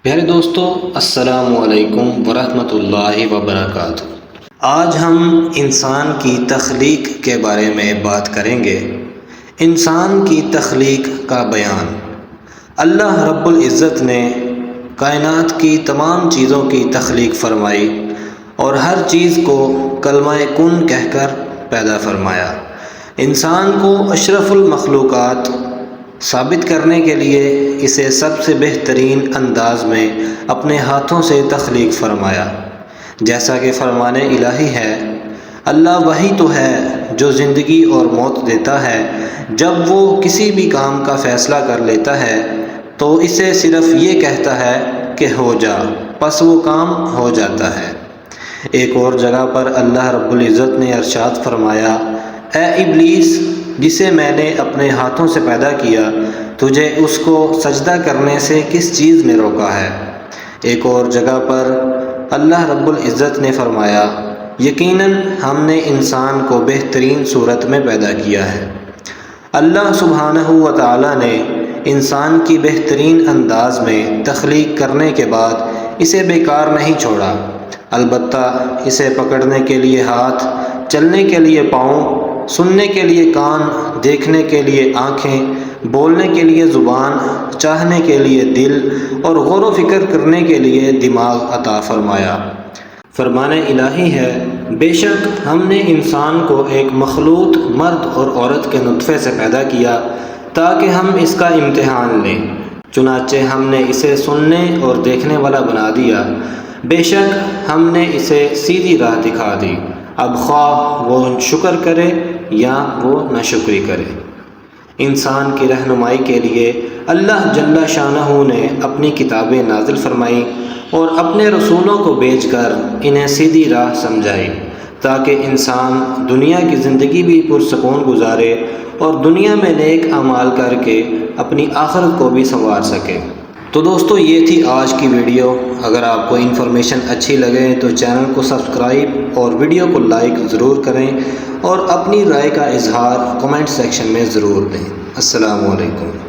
پیارے دوستو، السلام علیکم ورحمۃ اللہ وبرکاتہ۔ آج ہم انسان کی تخلیق کے بارے میں بات کریں گے۔ انسان کی تخلیق کا بیان۔ اللہ رب العزت نے کائنات کی تمام چیزوں کی تخلیق فرمائی اور ہر چیز کو کلمہ کن کہہ کر پیدا فرمایا۔ انسان کو اشرف المخلوقات ثابت کرنے کے لیے اسے سب سے بہترین انداز میں اپنے ہاتھوں سے تخلیق فرمایا۔ جیسا کہ فرمان الہی ہے، اللہ وہی تو ہے جو زندگی اور موت دیتا ہے۔ جب وہ کسی بھی کام کا فیصلہ کر لیتا ہے تو اسے صرف یہ کہتا ہے کہ ہو جا، پس وہ کام ہو جاتا ہے۔ ایک اور جگہ پر اللہ رب العزت نے ارشاد فرمایا، اے ابلیس، جسے میں نے اپنے ہاتھوں سے پیدا کیا، تجھے اس کو سجدہ کرنے سے کس چیز نے روکا ہے؟ ایک اور جگہ پر اللہ رب العزت نے فرمایا، یقیناً ہم نے انسان کو بہترین صورت میں پیدا کیا ہے۔ اللہ سبحانہ و تعالی نے انسان کی بہترین انداز میں تخلیق کرنے کے بعد اسے بیکار نہیں چھوڑا، البتہ اسے پکڑنے کے لیے ہاتھ، چلنے کے لیے پاؤں، سننے کے لیے کان، دیکھنے کے لیے آنکھیں، بولنے کے لیے زبان، چاہنے کے لیے دل اور غور و فکر کرنے کے لیے دماغ عطا فرمایا۔ فرمان الہی ہے، بے شک ہم نے انسان کو ایک مخلوط مرد اور عورت کے نطفے سے پیدا کیا تاکہ ہم اس کا امتحان لیں، چنانچہ ہم نے اسے سننے اور دیکھنے والا بنا دیا۔ بے شک ہم نے اسے سیدھی راہ دکھا دی، اب خواہ وہ شکر کرے یا وہ ناشکری کرے۔ انسان کی رہنمائی کے لیے اللہ جل شانہ نے اپنی کتابیں نازل فرمائیں اور اپنے رسولوں کو بھیج کر انہیں سیدھی راہ سمجھائی، تاکہ انسان دنیا کی زندگی بھی پرسکون گزارے اور دنیا میں نیک اعمال کر کے اپنی آخرت کو بھی سنوار سکے۔ تو دوستو، یہ تھی آج کی ویڈیو۔ اگر آپ کو انفارمیشن اچھی لگے تو چینل کو سبسکرائب اور ویڈیو کو لائک ضرور کریں اور اپنی رائے کا اظہار کمنٹ سیکشن میں ضرور دیں۔ السلام علیکم۔